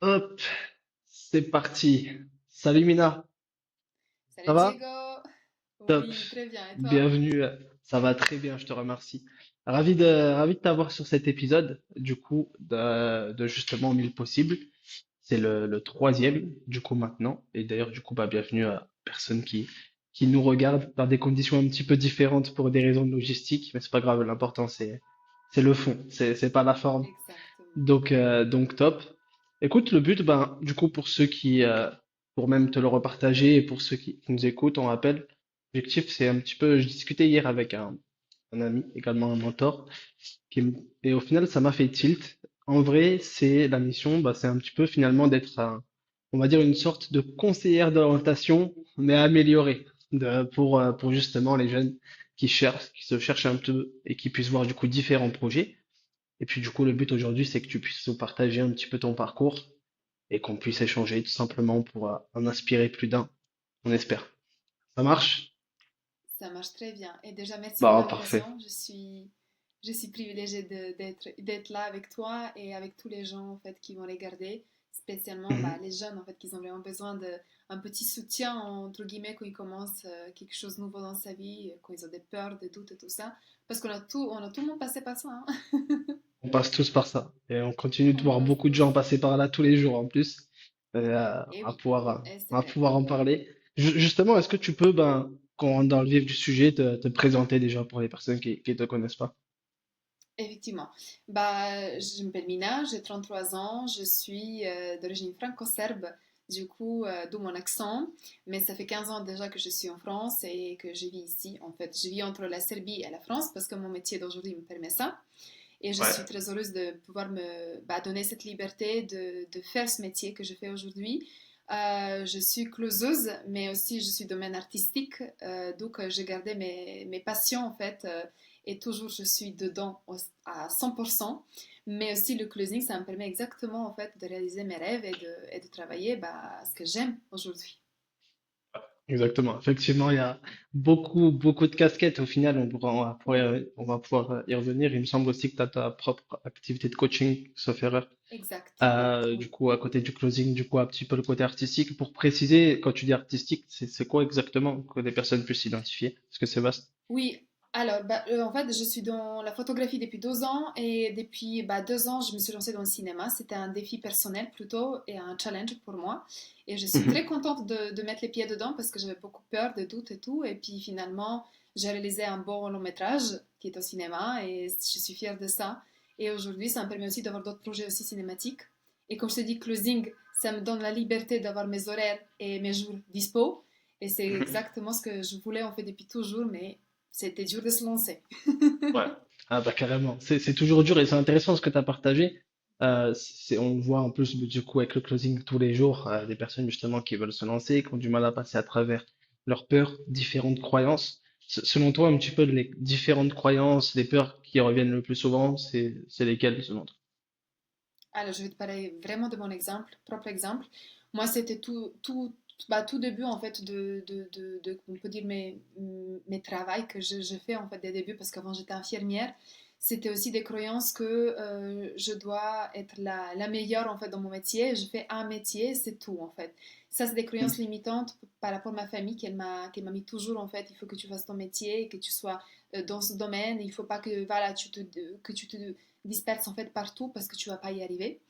Hop, c'est parti. Salut Mina, ça Salut va? Diego! Top. Oui, très bien. Et toi? Bienvenue. Ça va très bien, je te remercie. Ravi de t'avoir sur cet épisode, du coup, de justement 1000 possibles. C'est le troisième, du coup, maintenant. Et d'ailleurs, du coup, bah, bienvenue à personne qui nous regarde dans des conditions un petit peu différentes pour des raisons de logistique, mais c'est pas grave, l'important c'est le fond, c'est pas la forme. Exactement. Donc top. Écoute, le but, ben, du coup, pour même te le repartager et pour ceux qui nous écoutent, on rappelle, l'objectif, c'est un petit peu, je discutais hier avec un ami, également un mentor, et au final, ça m'a fait tilt. En vrai, c'est la mission, bah, c'est un petit peu finalement d'être on va dire une sorte de conseillère d'orientation, mais améliorée, pour justement les jeunes qui cherchent, qui se cherchent un peu et qui puissent voir du coup différents projets. Et puis du coup, le but aujourd'hui, c'est que tu puisses nous partager un petit peu ton parcours et qu'on puisse échanger tout simplement pour en inspirer plus d'un, on espère. Ça marche? Ça marche très bien. Et déjà, merci pour Bah, parfait. l'invitation. Je suis privilégiée d'être là avec toi et avec tous les gens en fait qui vont regarder, spécialement bah, Mhm. les jeunes en fait qui ont vraiment besoin d'un petit soutien entre guillemets quand ils commencent quelque chose de nouveau dans sa vie, quand ils ont des peurs, des doutes et tout ça. Parce on a tout le monde passé par ça, hein. On passe tous par ça. Et on continue de On voir passe beaucoup de gens tous. passer par là tous les jours en plus, Et oui, et c'est à vrai. pouvoir en parler. Justement, est-ce que tu peux, ben, qu'on rentre dans le vif du sujet, te présenter déjà pour les personnes qui te connaissent pas? Effectivement. Bah, je m'appelle Mina, j'ai 33 ans, je suis d'origine franco-serbe, du coup, d'où mon accent. Mais ça fait 15 ans déjà que je suis en France et que je vis ici. En fait, je vis entre la Serbie et la France parce que mon métier d'aujourd'hui me permet ça. Et je suis Ouais. très heureuse de pouvoir donner cette liberté de faire ce métier que je fais aujourd'hui. Je suis closeuse, mais aussi je suis domaine artistique, donc j'ai gardé mes passions en fait, et toujours je suis dedans à 100%. Mais aussi le closing, ça me permet exactement en fait de réaliser mes rêves et de travailler bah, ce que j'aime aujourd'hui. Exactement. Effectivement, il y a beaucoup de casquettes. Au final, on va pouvoir y revenir. Il me semble aussi que tu as ta propre activité de coaching, sauf erreur. Exact, Du oui. coup, à côté du closing, du coup, un petit peu le côté artistique. Pour préciser, quand tu dis artistique, c'est quoi exactement que les personnes puissent s'identifier? Parce que c'est vaste. Oui, alors en fait, je suis dans la photographie depuis 2 ans et depuis 2 ans, je me suis lancée dans le cinéma. C'était un défi personnel plutôt et un challenge pour moi. Et je suis très Mhm. contente de mettre les pieds dedans parce que j'avais beaucoup peur, des doutes et tout. Et puis finalement, j'ai réalisé un bon long métrage qui est au cinéma et je suis fière de ça. Et aujourd'hui, ça me permet aussi d'avoir d'autres projets aussi cinématiques. Et comme je te dis, closing, ça me donne la liberté d'avoir mes horaires et mes jours dispo. Et c'est exactement ce que je voulais en fait depuis toujours, mais c'était dur de se lancer. Ouais. Ah bah carrément. C'est toujours dur et c'est intéressant ce que tu as partagé. On voit en plus du coup avec le closing tous les jours des personnes justement qui veulent se lancer, qui ont du mal à passer à travers leurs peurs, différentes croyances. Selon toi, un petit peu les différentes croyances, les peurs qui reviennent le plus souvent, c'est lesquelles selon toi? Alors, je vais te parler vraiment de mon exemple, propre exemple. Moi, c'était tout début, en fait, on peut dire, mes travails que je fais, en fait, des débuts, parce qu'avant, j'étais infirmière. C'était aussi des croyances que je dois être la meilleure, en fait, dans mon métier. Je fais un métier, c'est tout, en fait. Ça, c'est des croyances limitantes par rapport à ma famille qu'elle m'a mis toujours, en fait. Il faut que tu fasses ton métier, que tu sois dans ce domaine. Il ne faut pas que, voilà, que tu te disperse en fait partout parce que tu vas pas y arriver.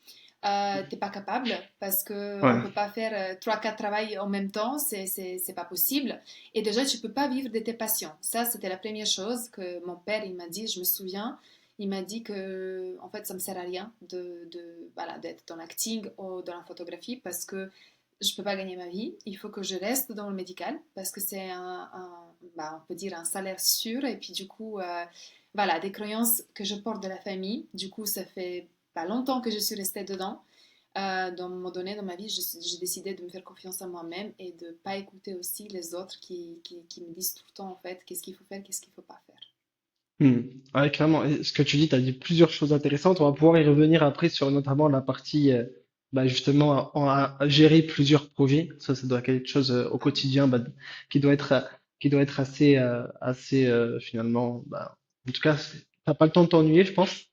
T'es pas capable parce que on Ouais. peut pas faire trois quatre travails en même temps, c'est pas possible. Et déjà tu peux pas vivre de tes passions. Ça c'était la première chose que mon père il m'a dit. Je me souviens, il m'a dit que en fait ça me sert à rien voilà d'être dans l'acting ou dans la photographie parce que je peux pas gagner ma vie. Il faut que je reste dans le médical parce que c'est on peut dire un salaire sûr. Et puis du coup, voilà, des croyances que je porte de la famille. Du coup, ça fait pas longtemps que je suis restée dedans. Dans un moment donné dans ma vie, j'ai décidé de me faire confiance à moi-même et de pas écouter aussi les autres qui me disent tout le temps en fait qu'est-ce qu'il faut faire, qu'est-ce qu'il faut pas faire. Hmm. Ouais, clairement. Et ce que tu dis, tu as dit plusieurs choses intéressantes. On va pouvoir y revenir après sur notamment la partie, bah, justement, à gérer plusieurs projets. Ça doit être quelque chose au Ah oui. quotidien, bah, qui doit être, euh, qui doit être assez, finalement, bah, en tout cas, t'as pas le temps de t'ennuyer, je pense.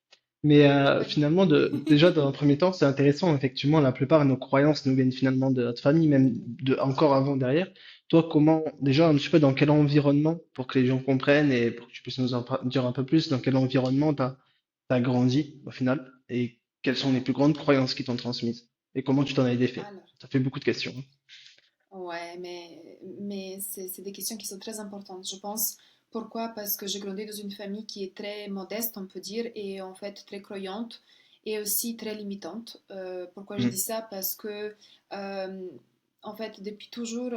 Mais Pas du tout. finalement, déjà, dans un premier temps, c'est intéressant. Effectivement, la plupart de nos croyances nous viennent finalement de notre famille, même encore avant, derrière. Toi, comment, déjà, un petit peu dans quel environnement, pour que les gens comprennent et pour que tu puisses nous dire un peu plus, dans quel environnement t'as grandi, au final, et quelles sont les plus grandes croyances qui t'ont transmises, et comment tu t'en as défait. Alors, Ça fait beaucoup de questions, hein. ouais, mais c'est des questions qui sont très importantes, je pense. Pourquoi? Parce que j'ai grandi dans une famille qui est très modeste, on peut dire, et en fait très croyante et aussi très limitante. Pourquoi je dis Mhm. ça? Parce que, euh, en fait, depuis toujours,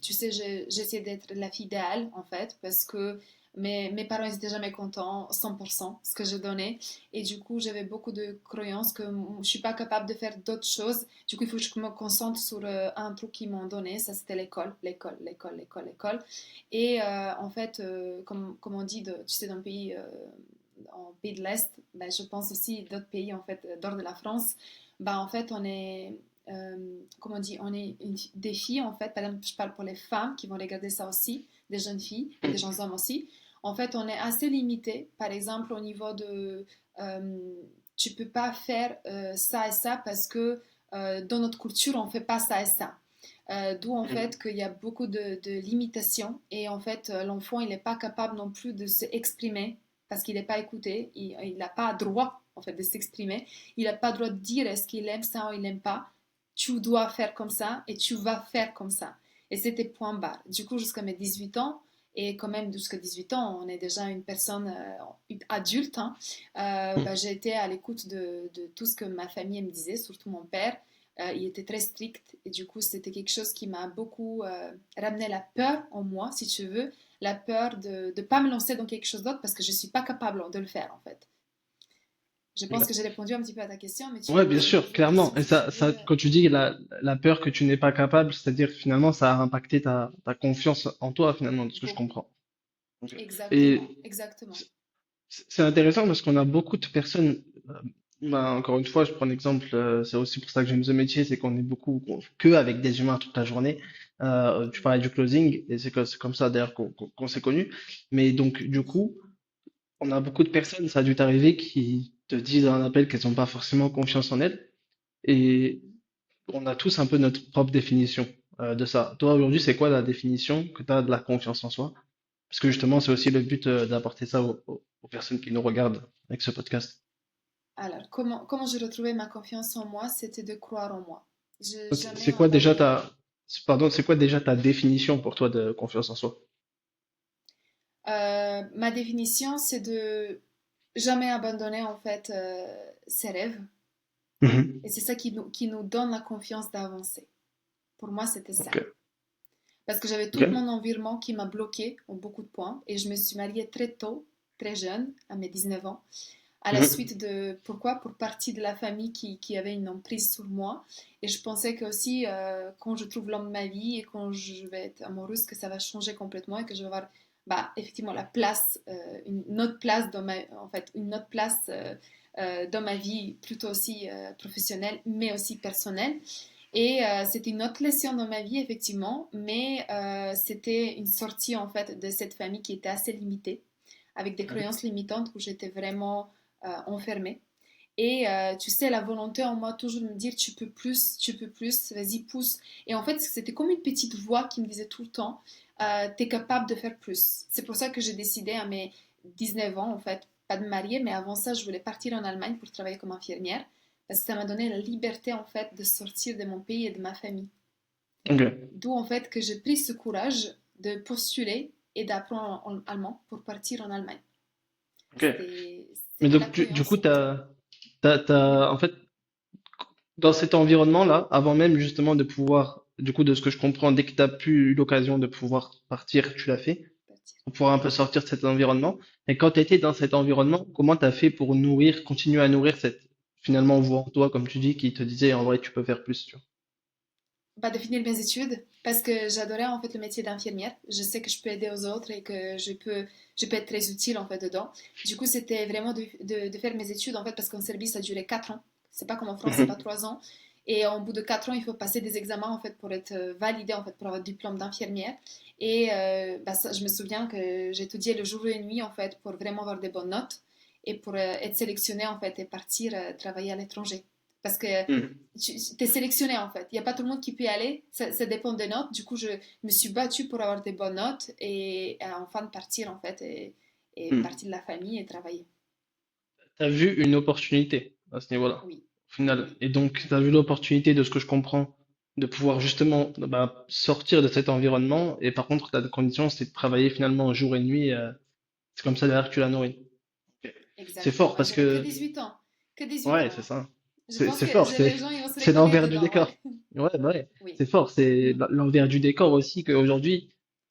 tu sais, j'essaie d'être la fille idéale, en fait, parce que mes parents, ils étaient jamais contents, 100%, ce que je donnais. Et du coup, j'avais beaucoup de croyances que je suis pas capable de faire d'autres choses. Du coup, il faut que je me concentre sur un truc qu'ils m'ont donné. Ça, c'était l'école, l'école, l'école, l'école, l'école. Et en fait, comme on dit, tu sais, dans le pays, en pays de l'Est, ben, je pense aussi d'autres pays, en fait, d'hors de la France, ben, en fait, on est, comment on dit, on est des filles, en fait, par exemple, je parle pour les femmes qui vont regarder ça aussi, des jeunes filles et des jeunes hommes aussi. En fait, on est assez limité, par exemple, au niveau de... euh, tu peux pas faire ça et ça parce que dans notre culture, on fait pas ça et ça. D'où en Mhm. fait qu'il y a beaucoup de limitations et en fait l'enfant il n'est pas capable non plus de s'exprimer parce qu'il n'est pas écouté, il n'a pas droit en fait de s'exprimer, il n'a pas droit de dire est-ce qu'il aime ça ou il n'aime pas, tu dois faire comme ça et tu vas faire comme ça. Et c'était point barre. Du coup jusqu'à mes 18 ans, et quand même jusqu'à 18 ans on est déjà une personne adulte, hein, bah, j'ai été à l'écoute de tout ce que ma famille me disait, surtout mon père. Il était très strict et du coup c'était quelque chose qui m'a beaucoup ramené la peur en moi, si tu veux, la peur de ne pas me lancer dans quelque chose d'autre parce que je ne suis pas capable de le faire en fait. Je pense que j'ai répondu un petit peu à ta question, mais Ouais, bien tu me sûr, poses des clairement. questions Et si tu veux. quand tu dis la peur que tu n'es pas capable, c'est-à-dire finalement, ça a impacté ta confiance en toi, finalement, de ce que je Beaucoup. comprends. Ok. Exactement, Et exactement. c'est c'est intéressant parce qu'on a beaucoup de personnes, encore une fois, je prends l'exemple, c'est aussi pour ça que j'aime ce métier, c'est qu'on est beaucoup que avec des humains toute la journée. Tu parlais du closing, et c'est comme ça d'ailleurs qu'on s'est connus. Mais donc, du coup, on a beaucoup de personnes, ça a dû t'arriver, qui te disent dans un appel qu'elles n'ont pas forcément confiance en elles. Et on a tous un peu notre propre définition de ça. Toi, aujourd'hui, c'est quoi la définition que tu as de la confiance en soi? Parce que justement, c'est aussi le but d'apporter ça aux personnes qui nous regardent avec ce podcast. Alors, comment j'ai retrouvé ma confiance en moi? C'était de croire en moi. Je jamais C'est quoi déjà abandonné. pardon, c'est quoi déjà ta définition pour toi de confiance en soi? Ma définition, c'est de jamais abandonner en fait ses rêves. Mhm. Et c'est ça qui nous donne la confiance d'avancer. Pour moi, c'était ça. Ok, Parce que j'avais tout mon ok. environnement qui m'a bloqué en beaucoup de points. Et je me suis mariée très tôt, très jeune, à mes 19 ans. À la Mhm. suite de... Pourquoi? Pour partie de la famille qui avait une emprise sur moi. Et je pensais que aussi, quand je trouve l'homme de ma vie et quand je vais être amoureuse, que ça va changer complètement et que je vais avoir bah, effectivement la place, une autre place dans ma, en fait, une autre place dans ma vie, plutôt aussi professionnelle, mais aussi personnelle. Et c'était une autre leçon dans ma vie, effectivement, mais c'était une sortie en fait de cette famille qui était assez limitée, avec des croyances limitantes où j'étais vraiment enfermée. Et tu sais, la volonté en moi, toujours me dire tu peux plus, vas-y, pousse. Et en fait, c'était comme une petite voix qui me disait tout le temps, t'es capable de faire plus. C'est pour ça que j'ai décidé à mes 19 ans, en fait, pas de me marier, mais avant ça, je voulais partir en Allemagne pour travailler comme infirmière, parce que ça m'a donné la liberté, en fait, de sortir de mon pays et de ma famille. Ok, D'où, en fait, que j'ai pris ce courage de postuler et d'apprendre en allemand pour ok. partir en Allemagne. Ok. C'était, Mais c'était la donc, du croyance, coup, effectivement. en fait, dans cet environnement-là, avant même justement de pouvoir, du coup, de ce que je comprends, dès que tu as pu eu l'occasion de pouvoir partir, tu l'as fait, Partir. pour pouvoir un peu sortir de cet environnement. Et quand tu étais dans cet environnement, comment tu as fait pour nourrir, continuer à nourrir cette, finalement, voix en toi, comme tu dis, qui te disait, en vrai, tu peux faire plus, tu vois. Bah, de finir mes études parce que j'adorais en fait le métier d'infirmière. Je sais que je peux aider aux autres et que je peux être très utile en fait dedans. Du coup, c'était vraiment de faire mes études en fait parce qu'en Serbie ça durait 4 ans. C'est pas comme en France, c'est pas Mhm. 3 ans. Et au bout de 4 ans, il faut passer des examens en fait pour être validé en fait pour avoir le diplôme d'infirmière. Et bah, ça, je me souviens que j'étudiais le jour et la nuit en fait pour vraiment avoir des bonnes notes. et pour être sélectionné en fait et partir travailler à l'étranger. Parce que Mhm. tu es sélectionné en fait. Il n'y a pas tout le monde qui peut y aller. Ça dépend des notes. Du coup, je me suis battue pour avoir des bonnes notes et enfin de partir en fait et Mhm. partir de la famille et travailler. T'as vu une opportunité à ce niveau-là, Oui, au final. oui, Et donc, oui. t'as vu l'opportunité de ce que je comprends, de pouvoir justement bah, sortir de cet environnement. Et par contre, la condition, c'est de travailler finalement jour et nuit. C'est comme ça derrière que tu la nourris. Ok. C'est fort Exactement. Et parce j'avais que que, 18 ans. Que 18 ouais, ans, c'est hein. ça. Je C'est pense c'est que fort, les gens, ils vont se c'est reconnaître l'envers du dedans, ouais. décor. Ouais, bah ouais, Oui. c'est fort. C'est Mm. l'envers du décor aussi qu'aujourd'hui,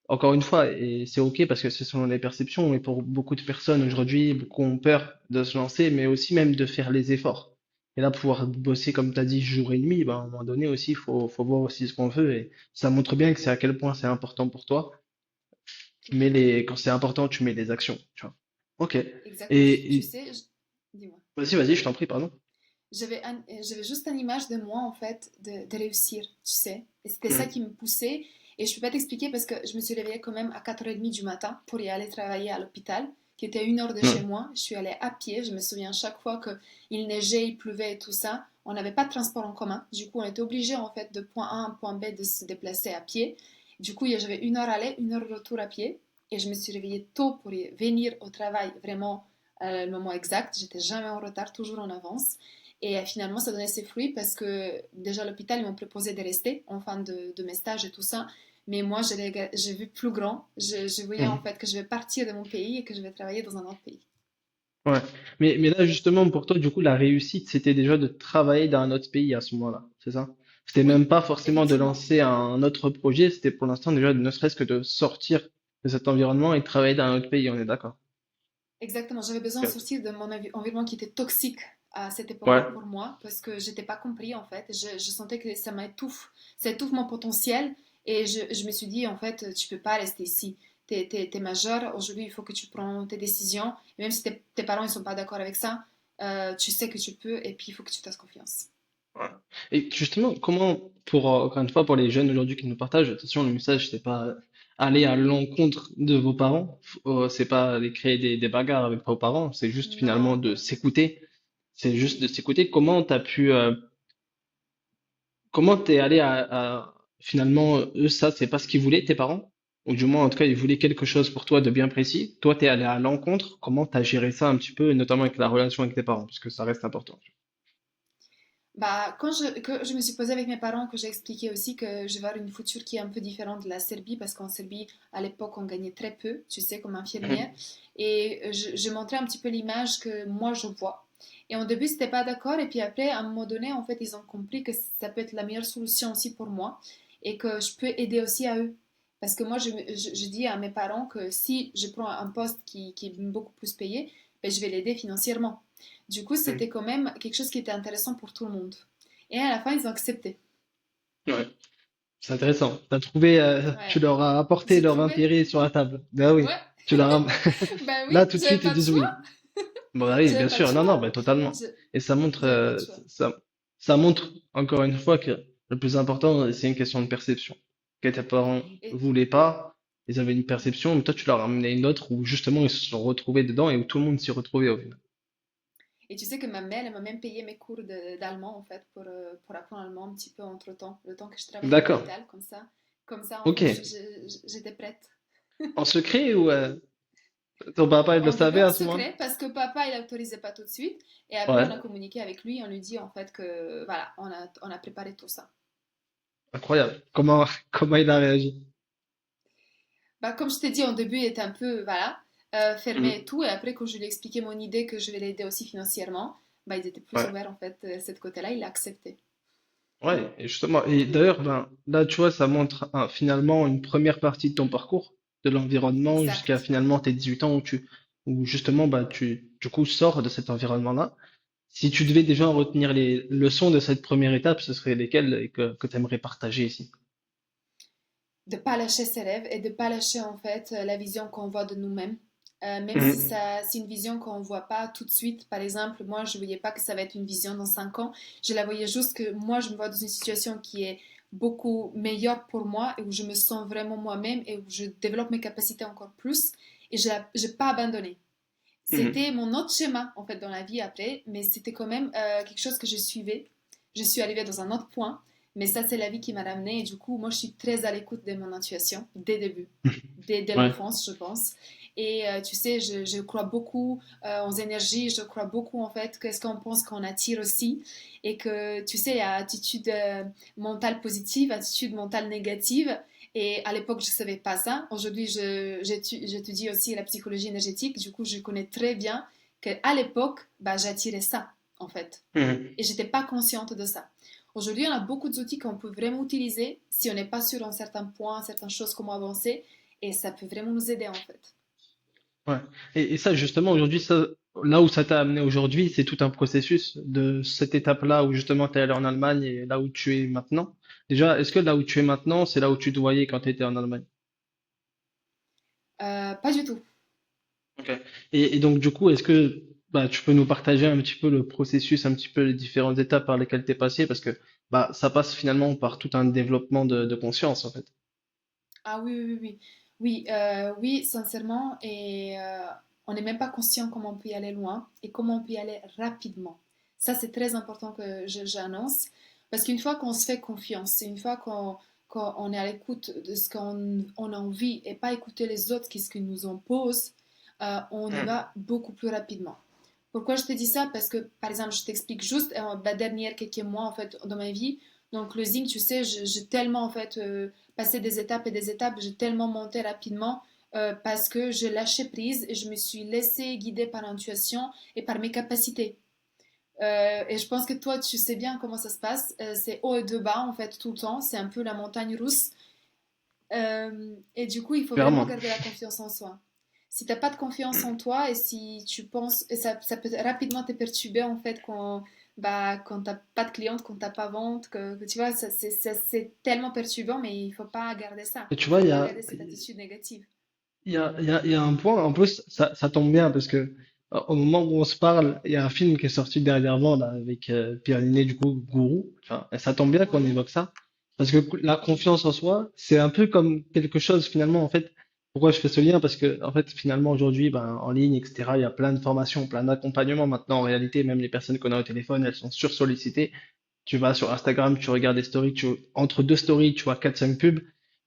encore une fois, et c'est ok parce que ce sont les perceptions, et pour beaucoup de personnes aujourd'hui, beaucoup ont peur de se lancer, mais aussi même de faire les efforts. Et là, pouvoir bosser, comme tu as dit, jour et nuit, ben, à un moment donné aussi, faut voir aussi ce qu'on veut, et ça montre bien que c'est à quel point c'est important pour toi. Tout à fait. Quand c'est important, tu mets des actions, tu vois. Ok. Exactement. Tu Et sais, dis-moi. vas-y, je t'en prie, pardon. J'avais juste une image de moi, en fait, de réussir, tu sais. Et c'était ça Hmm. qui me poussait. Et je peux pas t'expliquer parce que je me suis réveillée quand même à 4h30 du matin pour y aller travailler à l'hôpital, qui était à 1 heure de chez Ouais. moi. Je suis allée à pied. Je me souviens chaque fois qu'il neigeait, il pleuvait et tout ça. On n'avait pas de transport en commun. Du coup, on était obligé, en fait, de point A à un point B de se déplacer à pied. Du coup, j'avais 1 heure aller, 1 heure retour à pied. Et je me suis réveillée tôt pour venir au travail, vraiment le moment exact. J'étais jamais en retard, toujours en avance. Et finalement, ça donnait ses fruits parce que déjà à l'hôpital, ils m'ont proposé de rester en fin de mes stages et tout ça. Mais moi, j'ai vu plus grand. Je voyais en Mhm. fait que je vais partir de mon pays et que je vais travailler dans un autre pays. Ouais. Mais là, justement, pour toi, du coup, la réussite, c'était déjà de travailler dans un autre pays à ce moment-là, c'est ça? C'était même Oui, pas forcément de effectivement. lancer un autre projet, c'était pour l'instant déjà ne serait-ce que de sortir de cet environnement et de travailler dans un autre pays, on est d'accord? Exactement. J'avais besoin de Ok. sortir de mon environnement qui était toxique à cette Ouais. époque-là pour moi parce que j'étais pas compris en fait. Je sentais que ça étouffe mon potentiel et je me suis dit en fait tu peux pas rester ici. T'es majeur, aujourd'hui il faut que tu prends tes décisions et même si tes parents ils sont pas d'accord avec ça, tu sais que tu peux et puis il faut que tu fasses confiance. Ouais. Et justement, comment, encore une fois, pour les jeunes aujourd'hui qui nous partagent, attention, le message, c'est pas aller à l'encontre de vos parents, c'est pas aller créer des bagarres avec vos parents, c'est juste finalement Non, de s'écouter. C'est juste de s'écouter. Comment t'as pu, comment t'es allé finalement, eux, ça, c'est pas ce qu'ils voulaient, tes parents? Ou du moins, en tout cas, ils voulaient quelque chose pour toi de bien précis. Toi, t'es allé à l'encontre. Comment t'as géré ça un petit peu, et notamment avec la relation avec tes parents, parce que ça reste important. bah, que je me suis posée avec mes parents, que j'ai expliqué aussi que je vais avoir une future qui est un peu différente de la Serbie, parce qu'en Serbie, à l'époque, on gagnait très peu, tu sais, comme infirmière. Mhm. Et je montrais un petit peu l'image que moi, je vois. Et au début, c'était pas d'accord. Et puis après, à un moment donné, en fait, ils ont compris que ça peut être la meilleure solution aussi pour moi et que je peux aider aussi à eux. Parce que moi, je dis à mes parents que si je prends un poste qui est beaucoup plus payé, ben, je vais l'aider financièrement. Du coup, c'était Mhm. quand même quelque chose qui était intéressant pour tout le monde. Et à la fin, ils ont accepté. Ouais. C'est intéressant. Tu Ouais. leur as apporté J'ai leur trouvé. intérêt sur la table. Ben oui. Ouais. Tu leur as, Ben oui, là, tout de j'avais suite, ils pas de disent choix. oui. Bon, bah oui, bien J'avais pas de sûr. Non, non, choix. ben totalement. Je- Et ça montre, J'avais pas de choix. ça montre encore une fois que le plus important, c'est une question de perception. Que tes parents Et, voulaient pas, ils avaient une perception, mais toi, tu leur as amené une autre où justement ils se sont retrouvés dedans et où tout le monde s'y retrouvait au final. et tu sais que ma mère, elle m'a même payé mes cours d'allemand, en fait, pour apprendre l'allemand un petit peu entre-temps, le temps que je travaillais à D'accord. l'hôpital, comme ça. Comme ça, en Ok. fait, j'étais prête. En secret ou ton papa, il le Au début, savait en à ce moment-là? secret, parce que papa, il n'autorisait pas tout de suite. Et après, on a Ouais. communiqué avec lui, on lui dit, en fait, que, voilà, on a préparé tout ça. Incroyable. Comment, comment il a réagi? Bah, comme je t'ai dit, au début, il était un peu, voilà, fermé et tout. Et après, quand je lui ai expliqué mon idée que je vais l'aider aussi financièrement, bah, ils étaient plus Ouais. ouverts, en fait, de ce côté-là. Il a accepté. Ouais, et justement, et d'ailleurs, ben, là, tu vois, ça montre finalement une première partie de ton parcours, de l'environnement, jusqu'à Exact. finalement tes 18 ans où justement, bah, du coup, sors de cet environnement-là. Si tu devais déjà en retenir les leçons de cette première étape, ce seraient lesquelles et que tu aimerais partager ici? De pas lâcher ses rêves et de pas lâcher, en fait, la vision qu'on voit de nous-mêmes. Même si Mhm. ça, c'est une vision qu'on ne voit pas tout de suite. Par exemple, moi, je ne voyais pas que ça va être une vision dans 5 ans. Je la voyais juste que moi, je me vois dans une situation qui est beaucoup meilleure pour moi et où je me sens vraiment moi-même et où je développe mes capacités encore plus. Et je n'ai pas abandonné. Mhm. C'était mon autre schéma, en fait, dans la vie après, mais c'était quand même quelque chose que je suivais. Je suis arrivée dans un autre point, mais ça, c'est la vie qui m'a ramenée. Et du coup, moi, je suis très à l'écoute de mon intuition, dès le début, dès Ouais. l'enfance, je pense. Et tu sais, je crois beaucoup aux énergies, je crois beaucoup, en fait, qu'est-ce qu'on pense qu'on attire aussi. Et que, tu sais, il y a attitude mentale positive, attitude mentale négative. Et à l'époque, je ne savais pas ça. Aujourd'hui, j'étudie aussi la psychologie énergétique. Du coup, je connais très bien qu'à l'époque, bah, j'attirais ça, en fait. Mhm. Et j'étais pas consciente de ça. Aujourd'hui, on a beaucoup d'outils qu'on peut vraiment utiliser si on n'est pas sûr en certains points, certaines choses, comment avancer. Et ça peut vraiment nous aider, en fait. Ouais. Et ça, justement, aujourd'hui, ça, là où ça t'a amené aujourd'hui, c'est tout un processus de cette étape-là où justement tu es allé en Allemagne et là où tu es maintenant. Déjà, est-ce que là où tu es maintenant, c'est là où tu te voyais quand tu étais en Allemagne? Pas du tout. Ok. Et donc, du coup, est-ce que bah, tu peux nous partager un petit peu le processus, un petit peu les différentes étapes par lesquelles tu es passé? Parce que bah, ça passe finalement par tout un développement de conscience, en fait. Ah oui, oui, oui, oui. Oui, oui, sincèrement. Et on n'est même pas conscient comment on peut y aller loin et comment on peut y aller rapidement. Ça, c'est très important que j'annonce. Parce qu'une fois qu'on se fait confiance, une fois qu'on est à l'écoute de ce qu'on a envie et pas écouter les autres qui ce qu'ils nous imposent, on y va beaucoup plus rapidement. Pourquoi je te dis ça? Parce que, par exemple, je t'explique juste la dernière quelques mois en fait dans ma vie. Donc le zinc, tu sais, j'ai tellement en fait passé des étapes et des étapes, j'ai tellement monté rapidement parce que je lâchais prise et je me suis laissée guider par l'intuition et par mes capacités. Et je pense que toi, tu sais bien comment ça se passe. C'est haut et de bas en fait tout le temps. C'est un peu la montagne russe. Et du coup, il faut vraiment Clairement. garder la confiance en soi. Si t'as pas de confiance en toi et si tu penses, et ça peut rapidement te perturber en fait quand t'as pas de cliente, quand t'as pas vente, que tu vois, c'est tellement perturbant, mais il faut pas garder ça. Et tu Il vois, faut pas garder cette attitude négative. il y a un point, en plus, ça tombe bien parce que au moment où on se parle, il y a un film qui est sorti dernièrement là, avec Pierre Niney, du coup, Gourou. Enfin, et ça tombe bien qu'on Oui. évoque ça parce que la confiance en soi, c'est un peu comme quelque chose finalement, en fait. Pourquoi je fais ce lien? Parce que, en fait, finalement, aujourd'hui, ben, en ligne, etc., il y a plein de formations, plein d'accompagnements. Maintenant, en réalité, même les personnes qu'on a au téléphone, elles sont sursollicitées. Tu vas sur Instagram, tu regardes des stories, entre deux stories, tu vois quatre cinq pubs.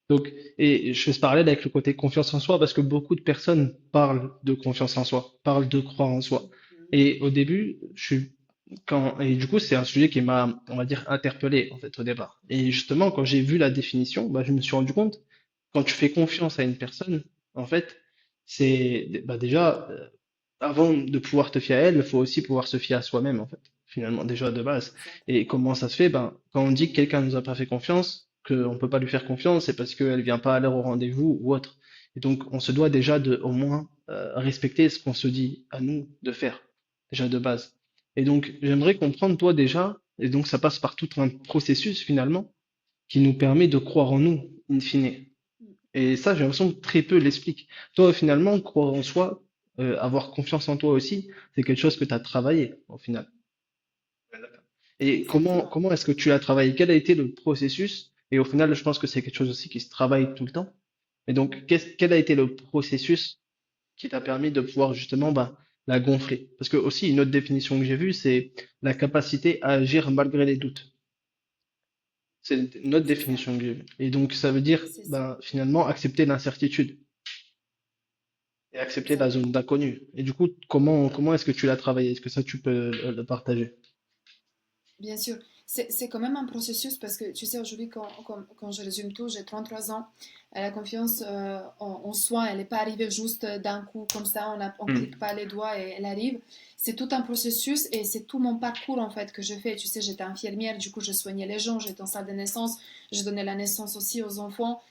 Donc, et je fais ce parallèle avec le côté confiance en soi parce que beaucoup de personnes parlent de confiance en soi, parlent de croire en soi. Mhm. Et au début, et du coup, c'est un sujet qui m'a, on va dire, interpellé, en fait, au départ. Et justement, quand j'ai vu la définition, bah, je me suis rendu compte, quand tu fais confiance à une personne, en fait, bah, déjà, avant de pouvoir te fier à elle, il faut aussi pouvoir se fier à soi-même, en fait, finalement, déjà de base. Et Exactement. comment ça se fait? Ben, quand on dit que quelqu'un nous a pas fait confiance, qu'on peut pas lui faire confiance, c'est parce qu'elle vient pas à l'heure au rendez-vous ou autre. Et donc, on se doit déjà de, au moins, respecter ce qu'on se dit à nous de faire, déjà de base. Et donc, j'aimerais comprendre, toi, déjà, et donc ça passe par tout un processus, finalement, qui nous permet de croire en nous, in fine. Mm. Et ça, j'ai l'impression que très peu l'expliquent. Toi, finalement, croire en soi, avoir confiance en toi aussi, c'est quelque chose que tu as travaillé, au final. Et Exactement. comment est-ce que tu l'as travaillé? Quel a été le processus? Et au final, je pense que c'est quelque chose aussi qui se travaille tout le temps. Et donc, quel a été le processus qui t'a permis de pouvoir justement bah, la gonfler? Parce que aussi, une autre définition que j'ai vue, c'est la capacité à agir malgré les doutes. C'est une autre C'est ça. définition que j'ai vue. Et donc, ça veut dire, C'est ça. ben, finalement, accepter l'incertitude et accepter la zone Exactement. d'inconnu. Et du coup, comment est-ce que tu l'as travaillé? Est-ce que ça, tu peux le partager? Bien sûr, c'est quand même un processus parce que tu sais, aujourd'hui, quand je résume tout, j'ai 33 ans. La confiance en soi, elle n'est pas arrivée juste d'un coup comme ça, on Hmm. clique pas les doigts et elle arrive. C'est tout un processus et c'est tout mon parcours en fait que je fais. Tu sais, j'étais infirmière, du coup, je soignais les gens, j'étais en salle de naissance, je donnais la naissance aussi aux enfants.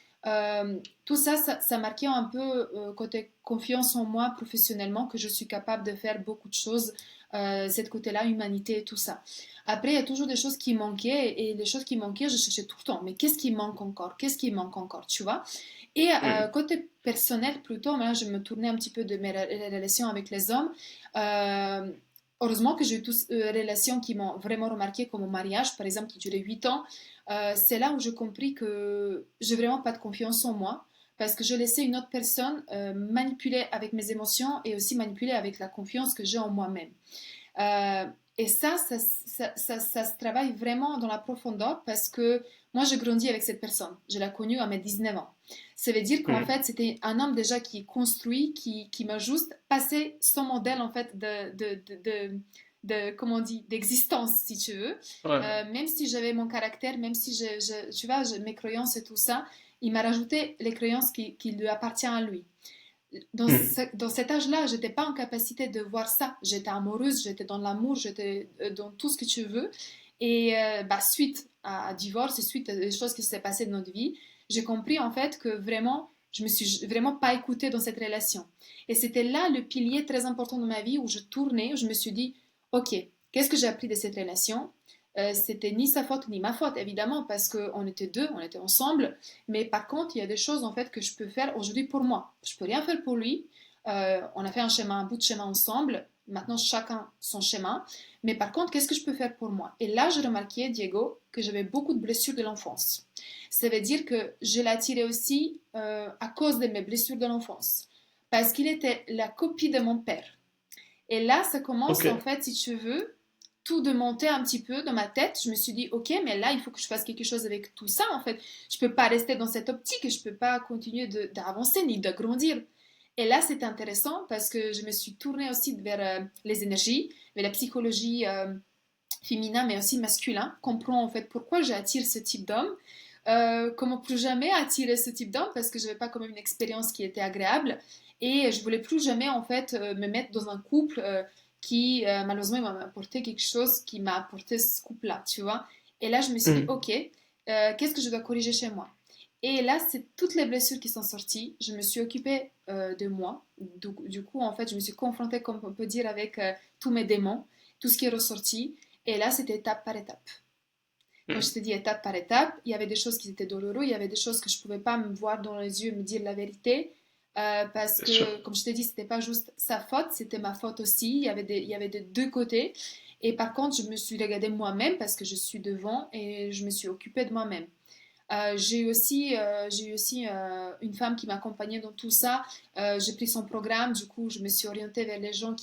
Tout ça, ça marquait un peu côté confiance en moi professionnellement, que je suis capable de faire beaucoup de choses, cette côté-là, humanité, tout ça. Après, il y a toujours des choses qui manquaient et les choses qui manquaient, je cherchais tout le temps. Mais qu'est-ce qui manque encore? Qu'est-ce qui manque encore? Tu vois? Et Hmm. côté personnel, plutôt, là, je me tournais un petit peu de mes relations avec les hommes. Euh, Heureusement que j'ai eu toutes relations qui m'ont vraiment remarqué, comme mon mariage, par exemple, qui durait 8 ans. C'est là où j'ai compris que j'ai vraiment pas de confiance en moi. parce que je laissais une autre personne manipuler avec mes émotions et aussi manipuler avec la confiance que j'ai en moi-même. Euh, et ça se travaille vraiment dans la profondeur parce que moi, je grandis avec cette personne. Je l'ai connue à mes 19 ans. Ça veut dire qu'en Mhm. fait, c'était un homme déjà qui est construit, qui m'a juste passé son modèle en fait comment on dit, d'existence, si tu veux. Ouais. Même si j'avais mon caractère, même si tu vois, mes croyances et tout ça, il m'a rajouté les croyances qui lui appartiennent à lui. Mhm. Dans cet âge-là, j'étais pas en capacité de voir ça. J'étais amoureuse, j'étais dans l'amour, j'étais dans tout ce que tu veux. Et suite à divorce et suite à des choses qui se sont passées dans notre vie, j'ai compris en fait que vraiment, je me suis vraiment pas écoutée dans cette relation. Et c'était là le pilier très important de ma vie où je tournais, où je me suis dit, ok, qu'est-ce que j'ai appris de cette relation? C'était ni sa faute ni ma faute, évidemment, parce qu'on était deux, on était ensemble. Mais par contre, il y a des choses en fait que je peux faire aujourd'hui pour moi. Je peux rien faire pour lui. On a fait un bout de chemin ensemble. Maintenant, chacun son chemin. Mais par contre, qu'est-ce que je peux faire pour moi? Et là, j'ai remarqué, Diego, que j'avais beaucoup de blessures de l'enfance. Ça veut dire que je l'ai attiré aussi à cause de mes blessures de l'enfance. Parce qu'il était la copie de mon père. Et là, ça Ok. commence en fait, si tu veux, tout de monter un petit peu dans ma tête. Je me suis dit, ok, mais là, il faut que je fasse quelque chose avec tout ça, en fait. Je peux pas rester dans cette optique, je peux pas continuer d'avancer ni d'agrandir. Et là, c'était intéressant parce que je me suis tournée aussi vers les énergies, vers la psychologie féminin, mais aussi masculin. Comprends en fait pourquoi j'attire ce type d'homme. Comment plus jamais attirer ce type d'homme parce que je n'avais pas quand même une expérience qui était agréable et je voulais plus jamais en fait me mettre dans un couple qui malheureusement m'a apporté quelque chose qui m'a apporté ce couple-là, tu vois. Et là je me suis dit Mhm. ok, qu'est-ce que je dois corriger chez moi? Et là c'est toutes les blessures qui sont sorties. Je me suis occupée de moi. Du coup en fait je me suis confrontée comme on peut dire avec tous mes démons, tout ce qui est ressorti. Et là c'était étape par étape. Quand je Mhm. te dis étape par étape, il y avait des choses qui étaient douloureuses, il y avait des choses que je ne pouvais pas me voir dans les yeux et me dire la vérité. Parce Bien sûr. que, comme je t'ai dit, c'était pas juste sa faute, c'était ma faute aussi. Il y avait des deux côtés. Et par contre, je me suis regardée moi-même parce que je suis devant et je me suis occupée de moi-même. J'ai eu aussi une femme qui m'accompagnait dans tout ça. J'ai pris son programme, du coup, je me suis orientée vers les gens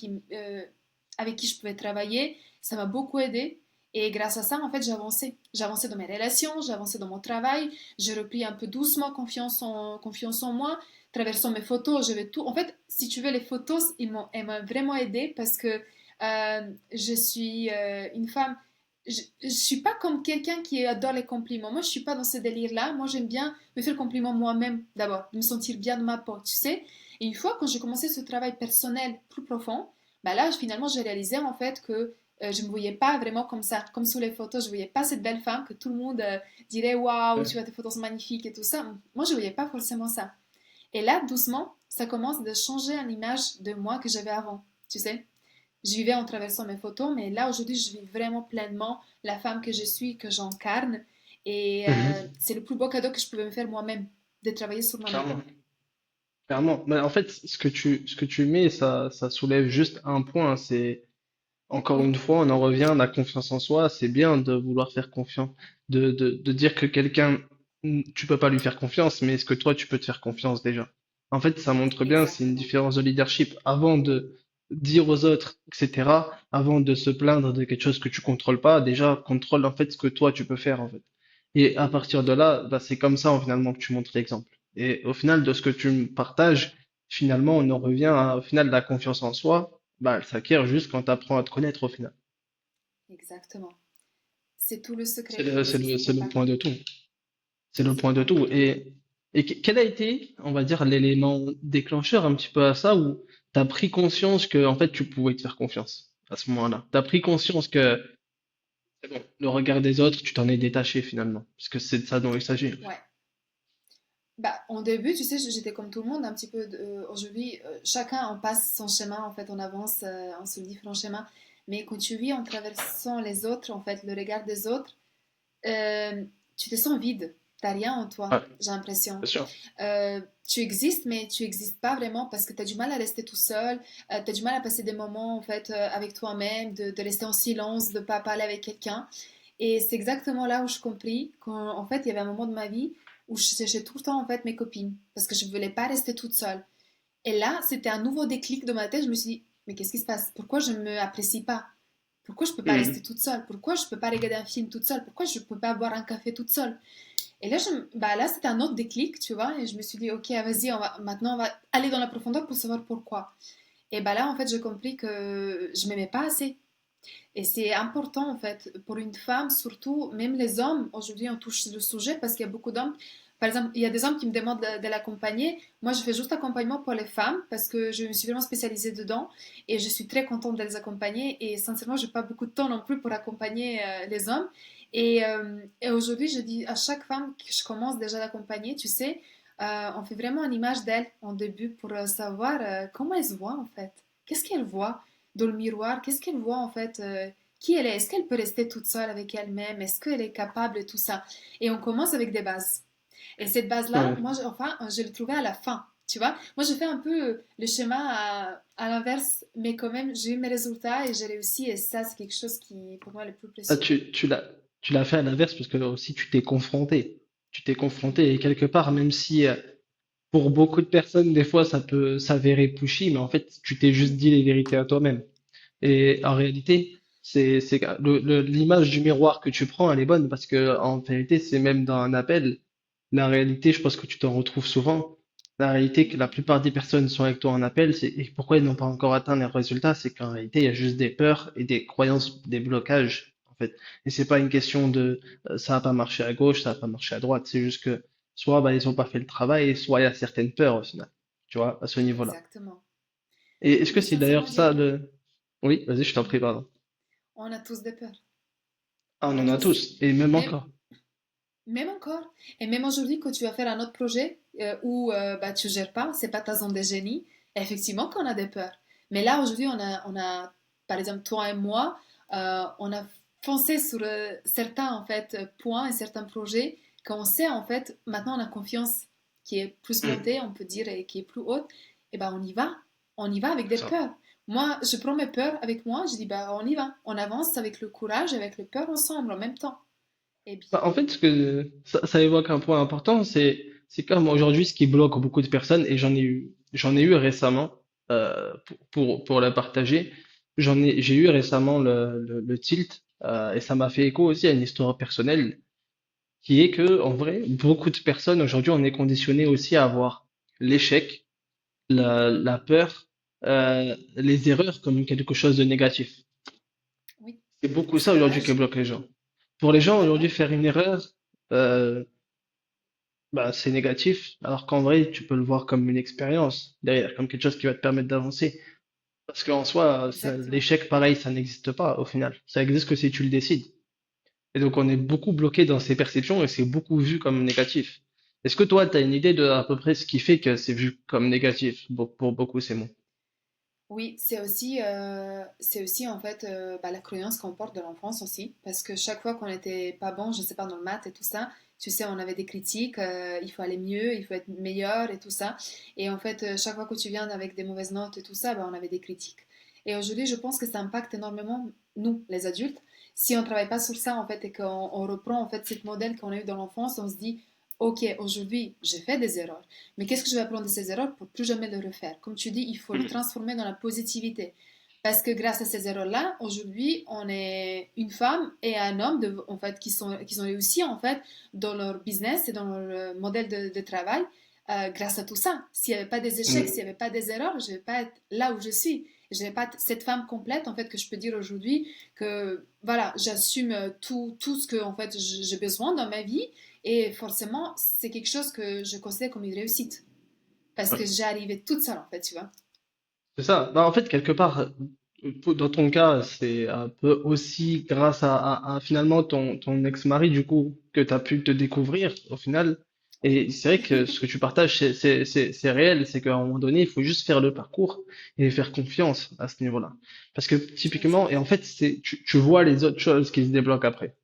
avec qui je pouvais travailler. Ça m'a beaucoup aidé. Et grâce à ça, en fait, j'ai avancé. J'ai avancé dans mes relations, j'ai avancé dans mon travail. J'ai repris un peu doucement confiance en moi. Traversant mes photos, j'avais tout. En fait, si tu veux, les photos, elles m'ont vraiment aidé parce que je suis une femme je suis pas comme quelqu'un qui adore les compliments. Moi, je suis pas dans ce délire-là. Moi, j'aime bien me faire compliment moi-même d'abord, de me sentir bien de ma peau, tu sais. Et une fois, quand j'ai commencé ce travail personnel plus profond, bah là, finalement, j'ai réalisé en fait que je me voyais pas vraiment comme ça, comme sur les photos. Je voyais pas cette belle femme que tout le monde dirait waouh, tu Ouais. vois, tes photos sont magnifiques et tout ça. Moi, je voyais pas forcément ça. Et là, doucement, ça commence de changer l'image de moi que j'avais avant, tu sais. Je vivais en traversant mes photos, mais là aujourd'hui, je vis vraiment pleinement la femme que je suis, que j'incarne. Et Mhm. c'est le plus beau cadeau que je pouvais me faire moi-même, de travailler sur moi-même. Clairement. Clairement. Mais en fait, ce que tu mets, ça soulève juste un point. C'est, encore une fois, on en revient à la confiance en soi. C'est bien de vouloir faire confiance, de dire que quelqu'un, tu peux pas lui faire confiance, mais est-ce que toi, tu peux te faire confiance déjà? En fait, ça montre bien, c'est une Exactement. différence de leadership. Avant de dire aux autres, etc., avant de se plaindre de quelque chose que tu contrôles pas, déjà, contrôle en fait ce que toi, tu peux faire, en fait. Et à partir de là, bah, c'est comme ça, finalement, que tu montres l'exemple. Et au final, de ce que tu me partages, finalement, on en revient à, au final, la confiance en soi, bah, elle s'acquiert juste quand tu apprends à te connaître au final. Exactement. C'est tout le secret. Et si C'est c'était le pas... point de tout. C'est le point de tout. Exactement. Et quel a été, on va dire, l'élément déclencheur un petit peu à ça où tu as pris conscience que, en fait, tu pouvais te faire confiance à ce moment-là. Tu as pris conscience que, c'est bon, le regard des autres, tu t'en es détaché finalement. Parce que c'est de ça dont il s'agit. Ouais. Bah, en début, tu sais, j'étais comme tout le monde, un petit peu. Aujourd'hui, chacun en passe son chemin, en fait, on avance en sur différents schémas. Mais quand tu vis en traversant les autres, en fait, le regard des autres, euh, tu te sens vide. T'as rien en toi, Ouais, j'ai l'impression. bien sûr. Tu existes, mais tu existes pas vraiment parce que tu as du mal à rester tout seul, tu as du mal à passer des moments en fait avec toi-même, de rester en silence, de pas parler avec quelqu'un. Et c'est exactement là où je compris qu'en fait, il y avait un moment de ma vie où je cherchais tout le temps en fait mes copines parce que je ne voulais pas rester toute seule. Et là, c'était un nouveau déclic dans ma tête. Je me suis dit, mais qu'est-ce qui se passe? Pourquoi je ne me apprécie pas? Pourquoi je ne peux pas rester Mhm. toute seule? Pourquoi je ne peux pas regarder un film toute seule? Pourquoi je ne peux pas boire un café toute seule? Et là, bah là, c'était un autre déclic, tu vois. Et je me suis dit, ok, vas-y, maintenant, on va aller dans la profondeur pour savoir pourquoi. Et bah là, en fait, j'ai compris que je m'aimais pas assez. Et c'est important, en fait, pour une femme, surtout, même les hommes, aujourd'hui, on touche le sujet parce qu'il y a beaucoup d'hommes. Par exemple, il y a des hommes qui me demandent de l'accompagner. Moi, je fais juste accompagnement pour les femmes parce que je me suis vraiment spécialisée dedans et je suis très contente de les accompagner. Et sincèrement, je n'ai pas beaucoup de temps non plus pour accompagner les hommes. Et aujourd'hui, je dis à chaque femme que je commence déjà à accompagner, tu sais, on fait vraiment une image d'elle en début pour savoir comment elle se voit en fait. Qu'est-ce qu'elle voit dans le miroir? Qu'est-ce qu'elle voit en fait qui elle est? Est-ce qu'elle peut rester toute seule avec elle-même? Est-ce qu'elle est capable de tout ça? Et on commence avec des bases. Et cette base-là, Ouais. moi, enfin, je l'ai trouvée à la fin. Tu vois, moi, je fais un peu le schéma à l'inverse, mais quand même, j'ai eu mes résultats et j'ai réussi. Et ça, c'est quelque chose qui, pour moi, est le plus Ah, précieux. tu l'as fait à l'inverse parce que aussi tu t'es confronté. Tu t'es confronté et quelque part, même si pour beaucoup de personnes, des fois, ça peut s'avérer pushy, mais en fait, tu t'es juste dit les vérités à toi-même. Et en réalité, c'est que l'image du miroir que tu prends, elle est bonne parce que en vérité, c'est même dans un appel. La réalité, je pense que tu t'en retrouves souvent. La réalité que la plupart des personnes sont avec toi en appel, et pourquoi ils n'ont pas encore atteint les résultats, c'est qu'en réalité, il y a juste des peurs et des croyances, des blocages, en fait. Et c'est pas une question de ça a pas marché à gauche, ça a pas marché à droite. C'est juste que soit bah, ils ont pas fait le travail, soit il y a certaines peurs au final. Tu vois, à ce niveau-là. Exactement. Et est-ce que Mais c'est d'ailleurs sincèrement, ça dis-moi, le... Oui, vas-y, je t'en prie, pardon. on a tous des peurs. Ah, on en a Tous. tous, et même Même, encore. même encore. Et même aujourd'hui, quand tu vas faire un autre projet où bah, tu gères pas, c'est pas ta zone de génie, effectivement qu'on a des peurs. Mais là, aujourd'hui, on a, par exemple, toi et moi, on a foncé sur certains en fait, points et certains projets qu'on sait, en fait, maintenant on a confiance qui est plus Hmm, montée, on peut dire, et qui est plus haute. Et ben on y va. On y va avec des c'est ça. peurs. Moi, je prends mes peurs avec moi, je dis, bah on y va. On avance avec le courage, avec le peur ensemble en même temps. Et bien, Bah, en fait, ça évoque un point important, c'est comme aujourd'hui ce qui bloque beaucoup de personnes, et j'en ai eu récemment, pour la partager, j'ai eu récemment le tilt, et ça m'a fait écho aussi à une histoire personnelle, qui est que, en vrai, beaucoup de personnes aujourd'hui, on est conditionné aussi à voir l'échec, la peur, les erreurs comme quelque chose de négatif. oui, C'est beaucoup c'est ça aujourd'hui qui dommage. bloque les gens. Pour les gens aujourd'hui, D'accord. faire une erreur, euh, bah, c'est négatif, alors qu'en vrai, tu peux le voir comme une expérience derrière, comme quelque chose qui va te permettre d'avancer. Parce qu'en soi, Exactement. l'échec, pareil, ça n'existe pas au final. Ça existe que si tu le décides. Et donc, on est beaucoup bloqué dans ces perceptions et c'est beaucoup vu comme négatif. Est-ce que toi, tu as une idée de à peu près ce qui fait que c'est vu comme négatif pour beaucoup ces mots? Oui, c'est aussi en fait bah, la croyance qu'on porte de l'enfance aussi, parce que chaque fois qu'on n'était pas bon, je sais pas, dans le maths et tout ça, tu sais, on avait des critiques, il faut aller mieux, il faut être meilleur et tout ça. Et en fait, chaque fois que tu viens avec des mauvaises notes et tout ça, bah, on avait des critiques. Et aujourd'hui, je pense que ça impacte énormément nous, les adultes. Si on travaille pas sur ça en fait et qu'on reprend en fait ce modèle qu'on a eu dans l'enfance, on se dit, ok, aujourd'hui, j'ai fait des erreurs. Mais qu'est-ce que je vais apprendre de ces erreurs pour plus jamais le refaire? Comme tu dis, il faut le transformer dans la positivité. Parce que grâce à ces erreurs-là, aujourd'hui, on est une femme et un homme en fait, qui sont réussi en fait, dans leur business et dans leur modèle de travail grâce à tout ça. S'il n'y avait pas des échecs, s'il n'y avait pas des erreurs, je ne vais pas être là où je suis. Je n'ai pas cette femme complète en fait que je peux dire aujourd'hui que voilà, j'assume tout ce que en fait j'ai besoin dans ma vie et forcément, c'est quelque chose que je considère comme une réussite. Parce que j'ai arrivé toute seule, en fait, tu vois. C'est ça. Bah, en fait, quelque part, dans ton cas, c'est un peu aussi grâce à finalement ton ex-mari, du coup, que tu as pu te découvrir au final. Oui. Et c'est vrai que ce que tu partages, c'est réel. C'est qu'à un moment donné, il faut juste faire le parcours et faire confiance à ce niveau-là. Parce que typiquement, et en Exactement. fait, tu vois les autres choses qui se débloquent après.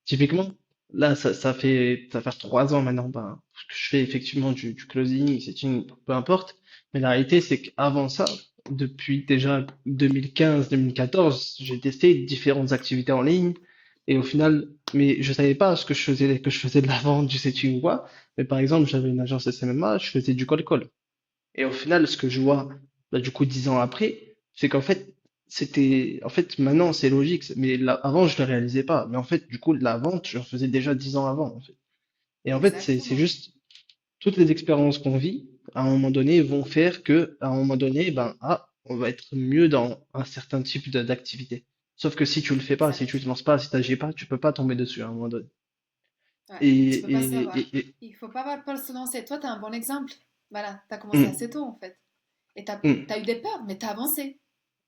Typiquement, là, ça fait 3 ans maintenant, ben, que je fais effectivement du closing, setting, peu importe. Mais la réalité, c'est qu'avant ça, depuis déjà 2015-2014, j'ai testé différentes activités en ligne. Et au final, mais je savais pas ce que je faisais de la vente, du setting ou quoi. Mais par exemple, j'avais une agence SMMA, je faisais du call call. Et au final, ce que je vois, bah, du coup, 10 ans après, c'est qu'en fait, en fait, maintenant, c'est logique, mais là, avant, je le réalisais pas. Mais en fait, du coup, la vente, je faisais déjà 10 ans avant, en fait. Et en fait, c'est Exactement. juste, toutes les expériences qu'on vit, à un moment donné, vont faire que, à un moment donné, ben, ah, on va être mieux dans un certain type d'activité. Sauf que si tu le fais pas, si tu te Exact. lances pas, si t'agis pas, tu peux pas tomber dessus à un moment donné. Ouais, Et, tu peux pas et, savoir. et, et- Il faut pas avoir peur de se lancer. Toi, tu as un bon exemple. Voilà, tu as commencé assez hum, tôt en fait. Et tu hum. as eu des peurs, mais tu as avancé.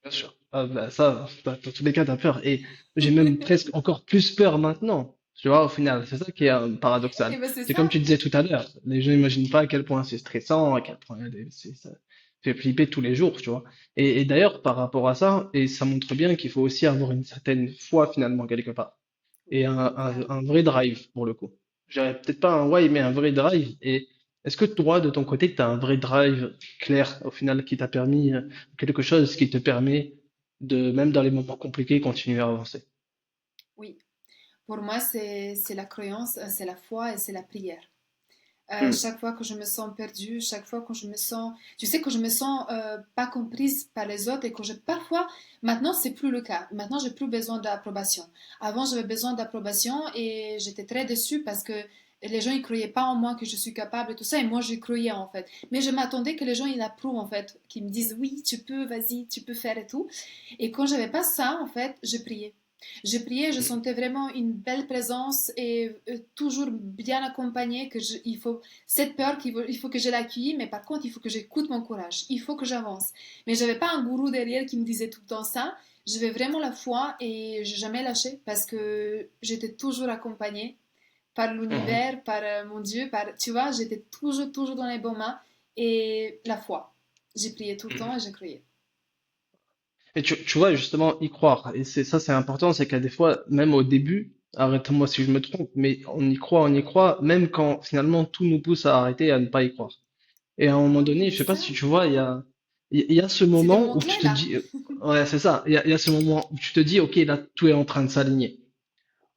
Bien sûr. Ah, bah, ça, dans tous les cas, t'as peur. Et j'ai même presque encore plus peur maintenant. Tu vois, au final, c'est ça qui est paradoxal. Et ben c'est C'est comme ça. tu disais tout à l'heure. Les gens n'imaginent pas à quel point c'est stressant, à quel point ça fait flipper tous les jours, tu vois. Et d'ailleurs, par rapport à ça, et ça montre bien qu'il faut aussi avoir une certaine foi finalement quelque part et Oui, grave. un vrai drive pour le coup. Je dirais peut-être pas un why, mais un vrai drive. Et est-ce que toi, de ton côté, tu as un vrai drive clair au final qui t'a permis quelque chose qui te permet de, même dans les moments compliqués, continuer à avancer? Oui. Pour moi, c'est la croyance, c'est la foi et c'est la prière. Hmm. Chaque fois que je me sens perdue, chaque fois que je me sens, tu sais, que je me sens pas comprise par les autres et que je parfois, maintenant c'est plus le cas. Maintenant j'ai plus besoin d'approbation. Avant j'avais besoin d'approbation et j'étais très déçue parce que les gens ils croyaient pas en moi que je suis capable et tout ça et moi j'y croyais en fait. Mais je m'attendais que les gens ils approuvent en fait, qu'ils me disent oui tu peux, vas-y tu peux faire et tout. Et quand j'avais pas ça en fait, je priais. Je priais, je sentais vraiment une belle présence et toujours bien accompagnée. Il faut cette peur il faut que je l'accueille, mais par contre il faut que j'écoute mon courage. Il faut que j'avance. Mais j'avais pas un gourou derrière qui me disait tout le temps ça. J'avais vraiment la foi et j'ai jamais lâché parce que j'étais toujours accompagnée par Mhm. l'univers, par mon Dieu, par tu vois, j'étais toujours dans les bonnes mains et la foi. J'ai prié tout le temps et j'ai crié. Et tu vois, justement, y croire. Et c'est ça, c'est important, c'est qu'à des fois, même au début, arrête-moi si je me trompe, mais on y croit, même quand finalement tout nous pousse à arrêter, à ne pas y croire. Et à un moment Ah oui, donné, mais je sais pas ça, si tu vois, il y a ce c'est des moment mots où tu clés te là. dis, ouais, c'est ça, il y a ce moment où tu te dis, ok, là, tout est en train de s'aligner.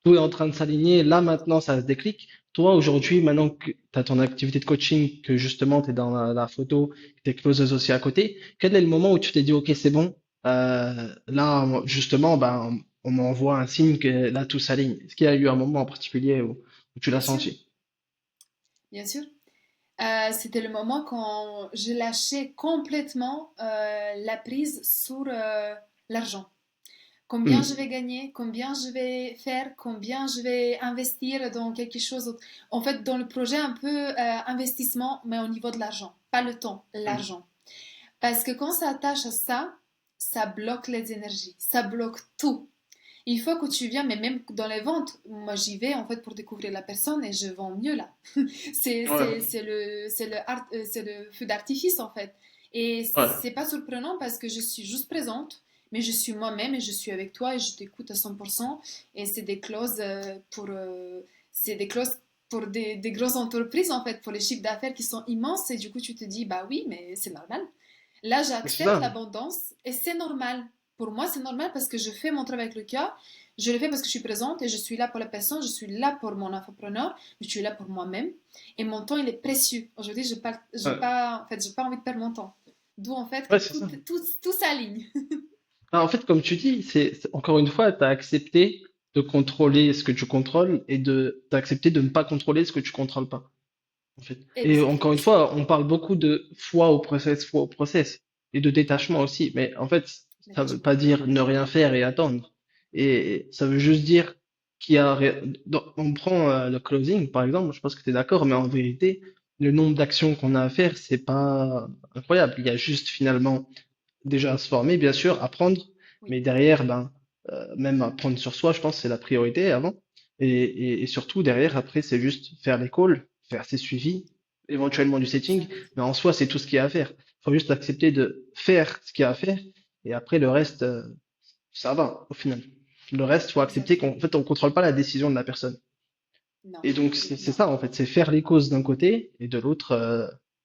Tout est en train de s'aligner. Là, maintenant, ça se déclic. Toi, aujourd'hui, maintenant que tu as ton activité de coaching, que justement, tu es dans la photo, que tu es closeuse aussi à côté, quel est le moment où tu t'es dit, ok, c'est bon, là, justement, ben, on m'envoie un signe que là, tout s'aligne. Est-ce qu'il y a eu un moment en particulier où tu l'as Bien sûr, senti? bien sûr. C'était le moment quand je lâchais complètement la prise sur l'argent. Combien je Hmm. vais gagner, combien je vais faire, combien je vais investir dans quelque chose. En fait, dans le projet, un peu investissement, mais au niveau de l'argent. Pas le temps, Hmm. l'argent. Parce que quand ça attache à ça, ça bloque les énergies, ça bloque tout. Une fois que tu viens, mais même dans les ventes, moi j'y vais en fait pour découvrir la personne et je vends mieux là. Ouais, C'est le feu d'artifice en fait. Et ouais. c'est pas surprenant parce que je suis juste présente, mais je suis moi-même et je suis avec toi et je t'écoute à 100%. Et c'est des clauses c'est des clauses pour des grosses entreprises en fait, pour les chiffres d'affaires qui sont immenses. Et du coup, tu te dis, bah oui, mais c'est normal. Là, Mais c'est j'accepte ça. l'abondance et c'est normal. Pour moi, c'est normal parce que je fais mon travail avec le cœur. Je le fais parce que je suis présente et je suis là pour la personne, je suis là pour mon infopreneur, je suis là pour moi-même. Et mon temps, il est précieux. Aujourd'hui, Ouais, en fait, j'ai pas envie de perdre mon temps. D'où en fait que ouais, c'est ça. tout s'aligne. Ah, en fait, comme tu dis, encore une fois, tu as accepté de contrôler ce que tu contrôles et t'as accepté de ne pas contrôler ce que tu contrôles pas. En fait. Et encore une Exact. fois, on parle beaucoup de foi au process et de détachement aussi. Mais en fait, ça veut Détachement. pas dire ne rien faire et attendre. Et ça veut juste dire qu'il y a, on prend le closing, par exemple, je pense que tu es d'accord, mais en vérité, le nombre d'actions qu'on a à faire, c'est pas incroyable. Il y a juste finalement déjà à se former, bien sûr, apprendre, Oui, mais derrière, ben, même apprendre sur soi, je pense, que c'est la priorité avant. Et surtout, derrière, après, c'est juste faire les calls, faire ses suivis, éventuellement du setting, exact. mais en soi, c'est tout ce qu'il y a à faire. Il faut juste accepter de faire ce qu'il y a à faire, et après, le reste, ça va, au final. Le reste, faut accepter Exactement. qu'en fait, on contrôle pas la décision de la personne. Non, Et donc, c'est non. ça, en fait, c'est faire les causes d'un côté, et de l'autre,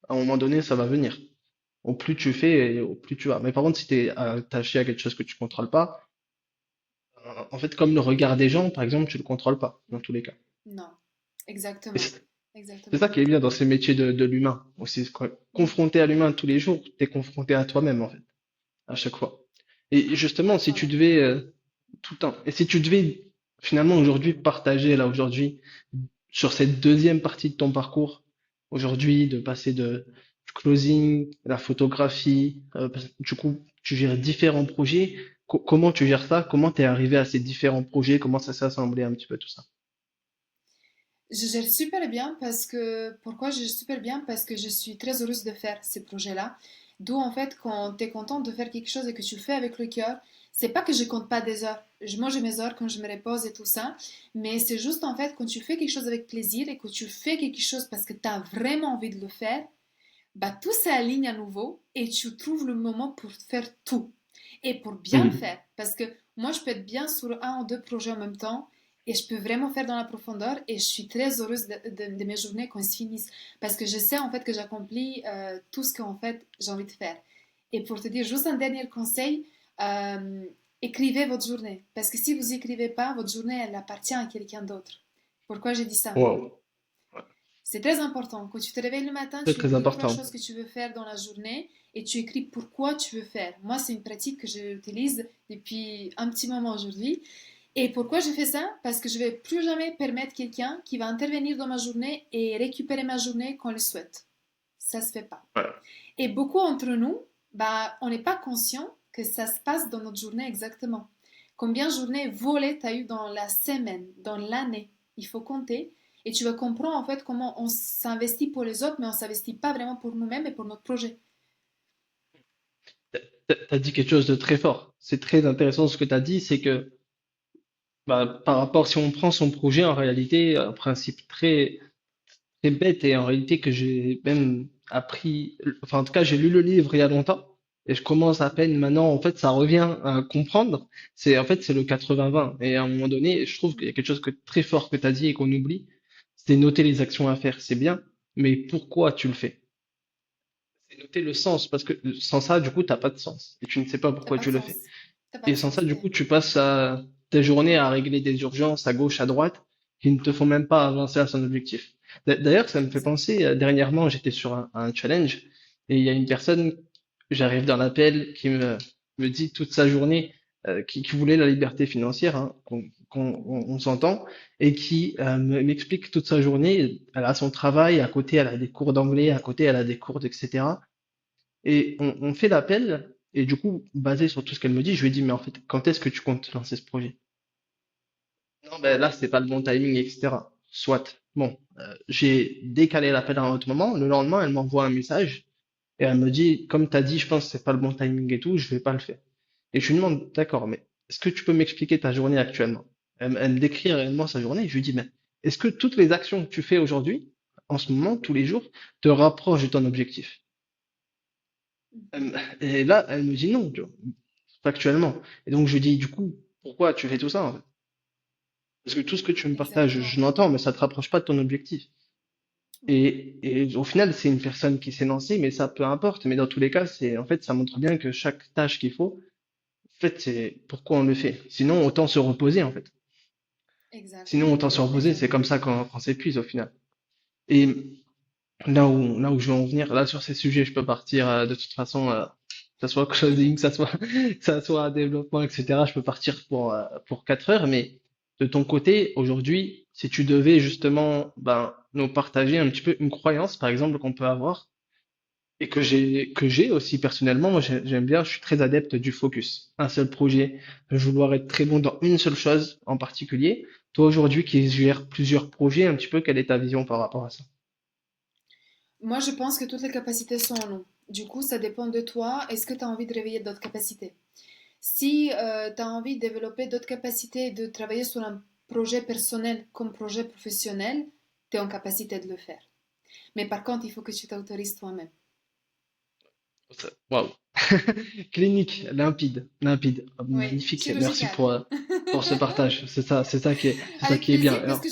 à un moment donné, ça va venir. Au plus tu fais, et au plus tu vas. Mais par contre, si tu es attaché à quelque chose que tu contrôles pas, En fait, comme le regard des gens, par exemple, tu le contrôles pas, dans tous les cas. Non, Et exactement. c'est ça Exactement. qui est bien dans ces métiers de l'humain. Aussi, Mm. confronté à l'humain tous les jours, t'es confronté à toi-même, en fait, à chaque fois. Et justement, À si tu toi-même. devais, tout le temps, et si tu devais, finalement, aujourd'hui, partager, là, aujourd'hui, sur cette deuxième partie de ton parcours, aujourd'hui, de passer du closing, la photographie, du coup, tu gères différents projets. Comment tu gères ça? Comment t'es arrivé à ces différents projets? Comment ça s'est assemblé un petit peu tout ça? Je gère super bien parce que... Pourquoi je gère super bien? Parce que je suis très heureuse de faire ces projets-là. D'où en fait, quand tu es contente de faire quelque chose et que tu le fais avec le cœur, c'est pas que je compte pas des heures. Je mange mes heures quand je me repose et tout ça. Mais c'est juste en fait, quand tu fais quelque chose avec plaisir et que tu fais quelque chose parce que tu as vraiment envie de le faire, bah tout s'aligne à nouveau et tu trouves le moment pour faire tout et pour bien le Mhm. faire. Parce que moi, je peux être bien sur un ou deux projets en même temps et je peux vraiment faire dans la profondeur et je suis très heureuse de mes journées quand elles se finissent parce que je sais en fait que j'accomplis tout ce qu'en fait j'ai envie de faire. Et pour te dire juste un dernier conseil, euh, écrivez votre journée parce que si vous écrivez pas, votre journée elle appartient à quelqu'un d'autre. Pourquoi j'ai dit ça? Wow. C'est très important. Quand tu te réveilles le matin, Très, tu très écris trois important. choses que tu veux faire dans la journée et tu écris pourquoi tu veux faire. Moi, c'est une pratique que j'utilise depuis un petit moment aujourd'hui. Et pourquoi je fais ça? Parce que je vais plus jamais permettre quelqu'un qui va intervenir dans ma journée et récupérer ma journée quand il le souhaite. Ça se fait pas. Ouais. Et beaucoup entre nous, bah, on n'est pas conscient que ça se passe dans notre journée exactement. Combien de journées volées tu as eu dans la semaine, dans l'année? Il faut compter. Et tu vas comprendre en fait comment on s'investit pour les autres, mais on ne s'investit pas vraiment pour nous-mêmes et pour notre projet. T'as dit quelque chose de très fort. C'est très intéressant ce que t'as dit, c'est que bah, par rapport, si on prend son projet, en réalité, un principe très bête et en réalité que j'ai même appris, enfin en tout cas j'ai lu le livre il y a longtemps et je commence à peine maintenant, en fait ça revient à comprendre, c'est le 80-20 et à un moment donné, je trouve qu'il y a quelque chose que très fort que tu as dit et qu'on oublie, c'est noter les actions à faire, c'est bien, mais pourquoi tu le fais? C'est noter le sens parce que sans ça, du coup, t'as pas de sens et tu ne sais pas T'as pourquoi pas de tu le fais. sens. T'as pas Et de sans ça, sens. du coup, tu passes tes journées à régler des urgences à gauche, à droite, qui ne te font même pas avancer à son objectif. D'ailleurs, ça me fait Exact. penser, dernièrement, j'étais sur un challenge et il y a une personne, j'arrive dans l'appel, me dit toute sa journée, qui voulait la liberté financière, hein, on s'entend, et qui m'explique toute sa journée. Elle a son travail, à côté, elle a des cours d'anglais, à côté, elle a des cours, etc. Et on fait l'appel, et du coup, basé sur tout ce qu'elle me dit, je lui ai dit, mais en fait, quand est-ce que tu comptes lancer ce projet? Non, ben là, c'est pas le bon timing, etc. Soit. Bon, j'ai décalé l'appel à un autre moment. Le lendemain, elle m'envoie un message, et elle me dit, comme tu as dit, je pense que c'est pas le bon timing et tout, je vais pas le faire. Et je lui demande, d'accord, mais est-ce que tu peux m'expliquer ta journée actuellement? Elle me décrit réellement sa journée, et je lui dis, mais est-ce que toutes les actions que tu fais aujourd'hui, en ce moment, tous les jours, te rapprochent de ton objectif? Et là, elle me dit non, tu vois, factuellement. Et donc, je lui dis, du coup, pourquoi tu fais tout ça, en fait? Parce que tout ce que tu me partages, Exactement. je l'entends, mais ça te rapproche pas de ton objectif. Et au final, c'est une personne qui s'est lancée, mais ça peu importe. Mais dans tous les cas, en fait, ça montre bien que chaque tâche qu'il faut, en fait, c'est pourquoi on le fait. Sinon, autant se reposer, en fait. Sinon, Exactement. autant se reposer, c'est comme Exactement. ça qu'on s'épuise, au final. Et là où je veux en venir, là, sur ces sujets, je peux partir, de toute façon, que ça soit closing, que ça soit, que ça soit développement, etc. Je peux partir pour 4 heures, mais de ton côté, aujourd'hui, si tu devais justement, ben, nous partager un petit peu une croyance, par exemple, qu'on peut avoir, et que j'ai aussi personnellement, moi, j'aime bien, je suis très adepte du focus. Un seul projet, vouloir être très bon dans une seule chose en particulier. Toi, aujourd'hui, qui gères plusieurs projets, un petit peu, quelle est ta vision par rapport à ça? Moi, je pense que toutes les capacités sont en nous. Du coup, ça dépend de toi. Est-ce que tu as envie de réveiller d'autres capacités? Si tu as envie de développer d'autres capacités et de travailler sur un projet personnel comme projet professionnel, tu es en capacité de le faire. Mais par contre, il faut que tu t'autorises toi-même. Waouh. Clinique, limpide, limpide. Oui, Magnifique. Merci chirurgical. pour ce partage. C'est ça qui est Avec bien. plaisir, parce Alors, que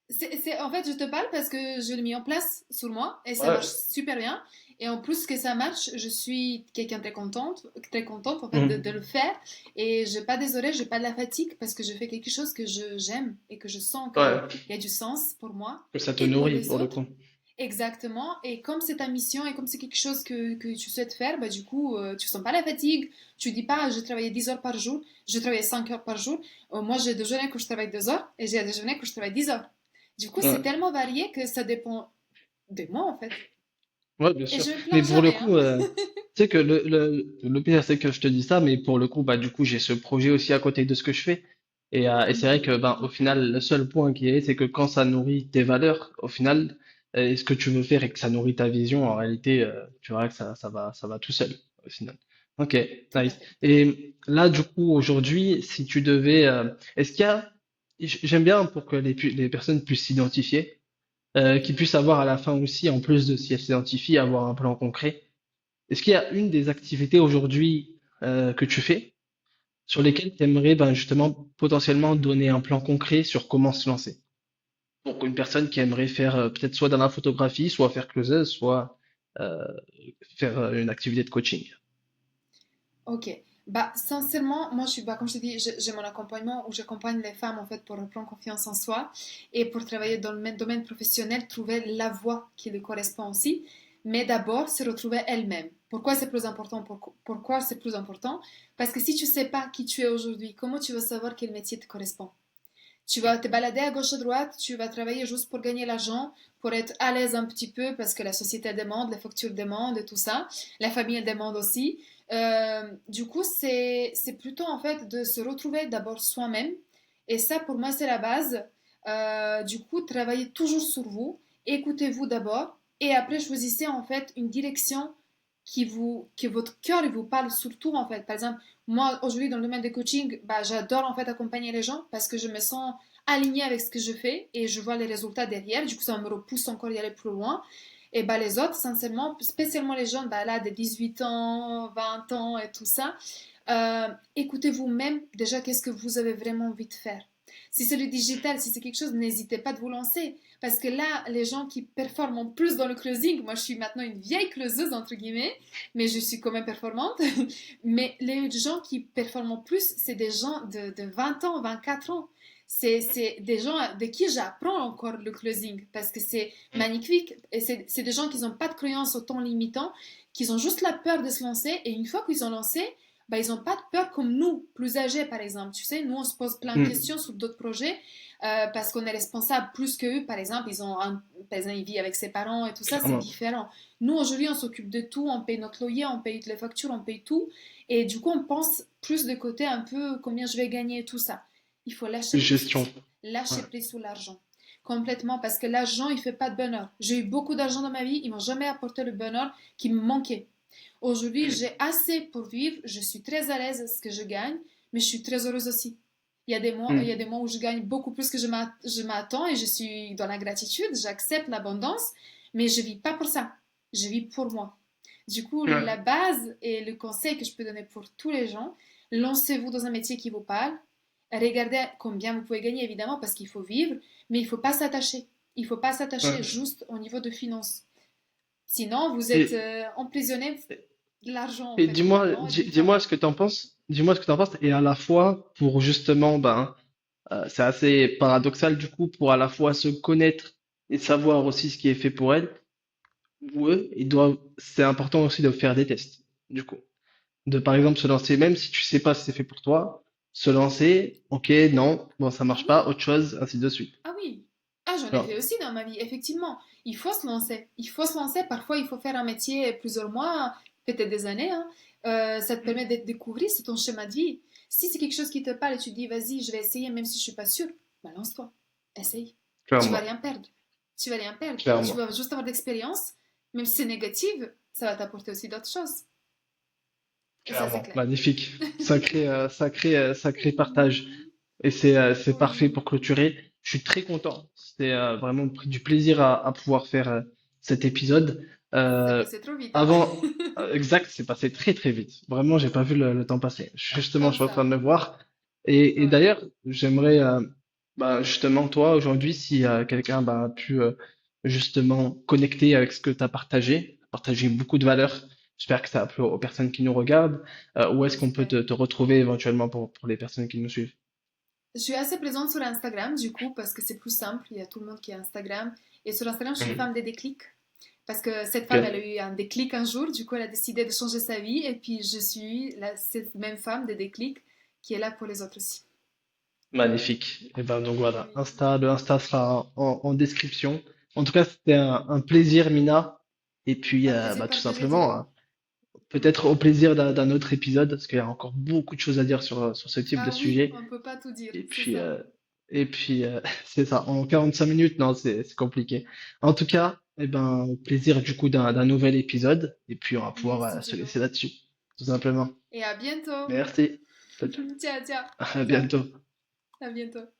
En fait, je te parle parce que je l'ai mis en place sur moi et ça marche Ouais. super bien. Et en plus que ça marche, je suis quelqu'un de très contente en fait de Mhm. le faire. Et j'ai pas des horaires, j'ai pas de la fatigue parce que je fais quelque chose que j'aime et que je sens qu'il Ouais. y a du sens pour moi Que ça te et pour nourrit les pour le autres. coup. Exactement. Et comme c'est ta mission et comme c'est quelque chose que tu souhaites faire, bah, du coup, tu sens pas la fatigue. Tu dis pas, je travaille 10 heures par jour, je travaille 5 heures par jour. Moi, j'ai des journées que je travaille 2 heures et j'ai des journées que je travaille 10 heures. Du coup, c'est Ouais. tellement varié que ça dépend de moi, en fait. Ouais, bien Et sûr. je me Mais plains pour le jamais, hein. coup, tu sais que le pire, c'est que je te dis ça, mais pour le coup, bah, du coup, j'ai ce projet aussi à côté de ce que je fais. Et c'est vrai Mhm. que, ben, au final, le seul point qui est, c'est que quand ça nourrit tes valeurs, au final, ce que tu veux faire et que ça nourrit ta vision, en réalité, tu verras que ça va tout seul, au final. Ok, Tout à nice. fait. Et là, du coup, aujourd'hui, si tu devais, est-ce qu'il y a, j'aime bien pour que les personnes puissent s'identifier qui puisse avoir à la fin aussi, en plus de si elle s'identifie, avoir un plan concret. Est-ce qu'il y a une des activités aujourd'hui que tu fais sur lesquelles tu aimerais ben, justement potentiellement donner un plan concret sur comment se lancer? Pour une personne qui aimerait faire peut-être soit dans la photographie, soit faire closeuse, soit euh, faire une activité de coaching. Ok. Bah, sincèrement, moi, comme je te dis, j'ai mon accompagnement où j'accompagne les femmes, en fait, pour reprendre confiance en soi et pour travailler dans le domaine professionnel, trouver la voie qui lui correspond aussi. Mais d'abord, se retrouver elle-même. Pourquoi c'est plus important? Pourquoi c'est plus important? Parce que si tu sais pas qui tu es aujourd'hui, comment tu vas savoir quel métier te correspond? Tu vas te balader à gauche à droite, tu vas travailler juste pour gagner l'argent, pour être à l'aise un petit peu parce que la société demande, les factures demandent et tout ça. La famille demande aussi. Du coup, c'est plutôt en fait de se retrouver d'abord soi-même. Et ça, pour moi, c'est la base. Du coup, travaillez toujours sur vous. Écoutez-vous d'abord. Et après, choisissez en fait une direction que votre cœur il vous parle surtout en fait. Par exemple, moi, aujourd'hui, dans le domaine du coaching, bah, j'adore en fait accompagner les gens parce que je me sens alignée avec ce que je fais et je vois les résultats derrière. Du coup, ça me repousse encore d'y aller plus loin. Et bah, les autres, sincèrement, spécialement les jeunes, bah, là, de 18 ans, 20 ans et tout ça, écoutez vous-même déjà qu'est-ce que vous avez vraiment envie de faire. Si c'est le digital, si c'est quelque chose, n'hésitez pas de vous lancer. Parce que là, les gens qui performent en plus dans le closing, moi je suis maintenant une vieille closeuse, entre guillemets, mais je suis quand même performante. Mais les gens qui performent en plus, c'est des gens de 20 ans, 24 ans. C'est des gens de qui j'apprends encore le closing parce que c'est magnifique. Et c'est des gens qui n'ont pas de croyance au temps limitant, qui ont juste la peur de se lancer. Et une fois qu'ils ont lancé, bah, ils n'ont pas de peur comme nous, plus âgés par exemple. Tu sais, nous on se pose plein de Hmm, questions sur d'autres projets parce qu'on est responsable plus qu'eux. Par exemple, par exemple, ils vivent avec ses parents et tout ça, c'est clairement. différent. Nous aujourd'hui, on s'occupe de tout, on paye notre loyer, on paye toutes les factures, on paye tout. Et du coup, on pense plus de côté un peu combien je vais gagner et tout ça. Il faut Plus gestion. Ouais. lâcher prise sur l'argent. Complètement, parce que l'argent, il fait pas de bonheur. J'ai eu beaucoup d'argent dans ma vie, ils m'ont jamais apporté le bonheur qui me manquait. Aujourd'hui, j'ai assez pour vivre, je suis très à l'aise à ce que je gagne, mais je suis très heureuse aussi. Il y a des Hmm. mois où je gagne beaucoup plus que je m'attends et je suis dans la gratitude, j'accepte l'abondance, mais je vis pas pour ça. Je vis pour moi. Du coup, la Ouais. base et le conseil que je peux donner pour tous les gens, lancez-vous dans un métier qui vous parle. Regardez combien vous pouvez gagner, évidemment, parce qu'il faut vivre, mais il ne faut pas s'attacher. Il ne faut pas s'attacher Ouais. juste au niveau de finances. Sinon, vous êtes Et, emprisonné de l'argent, en et fait, finalement, et du dis-moi travail. ce que t'en penses. Dis-moi ce que t'en penses. Et à la fois, pour justement, ben, c'est assez paradoxal du coup, pour à la fois se connaître et savoir aussi ce qui est fait pour elle, ou eux, c'est important aussi de faire des tests, du coup. De par exemple se lancer, même si tu sais pas si c'est fait pour toi, se lancer, ok, non, bon, ça Ah marche pas, oui, autre chose, ainsi de suite. ah oui. Ah, j'en Tu ai vois. fait aussi dans ma vie, effectivement. Il faut se lancer. Il faut se lancer. Parfois, il faut faire un métier plusieurs mois, peut-être des années, hein. Ça te permet de découvrir, c'est ton schéma de vie. Si c'est quelque chose qui te parle et tu te dis, vas-y, je vais essayer, même si je suis pas sûre, bah, lance-toi. Essaye. Tu vas Clairement, rien perdre. Tu vas rien perdre. Tu clairement, vas juste avoir d'expérience. Même si c'est négatif, ça va t'apporter aussi d'autres choses. Et ça, c'est clairement. clair. Magnifique. Sacré partage. Et c'est parfait Oui, pour clôturer. Je suis très content. C'était vraiment pris du plaisir à pouvoir faire cet épisode. c'est Euh, passé trop vite, hein. avant, exact, c'est passé très très vite. Vraiment, j'ai pas vu le temps passer. Justement, je Comme suis en train de ça. me voir. Et Ouais. d'ailleurs, j'aimerais Bah, justement, toi, aujourd'hui, si quelqu'un bah, a pu justement connecter avec ce que tu as partagé beaucoup de valeurs, j'espère que ça a plu aux personnes qui nous regardent. Où est-ce qu'on peut J'espère. te retrouver éventuellement pour les personnes qui nous suivent? Je suis assez présente sur Instagram du coup parce que c'est plus simple, il y a tout le monde qui a Instagram. Et sur Instagram, je suis Mhm. femme des déclics. Parce que cette Ok, femme, elle a eu un déclic un jour, du coup, elle a décidé de changer sa vie. Et puis, je suis cette même femme des déclics qui est là pour les autres aussi. magnifique. Et ben donc voilà, Oui. Insta, le Insta sera en description. En tout cas, c'était un plaisir, Mina. Et puis, Un plaisir bah, tout partagé, simplement, Diego. peut-être au plaisir d'un autre épisode, parce qu'il y a encore beaucoup de choses à dire sur ce type de Ah oui, sujet. on ne peut pas tout dire, Et c'est puis, ça. c'est ça, en 45 minutes, non, c'est compliqué. En tout cas, eh ben, au plaisir du coup d'un nouvel épisode, et puis on va pouvoir Merci, se Diego. laisser là-dessus, tout simplement. Et à bientôt. Merci. Ciao, ciao. À Ciao. bientôt. À bientôt.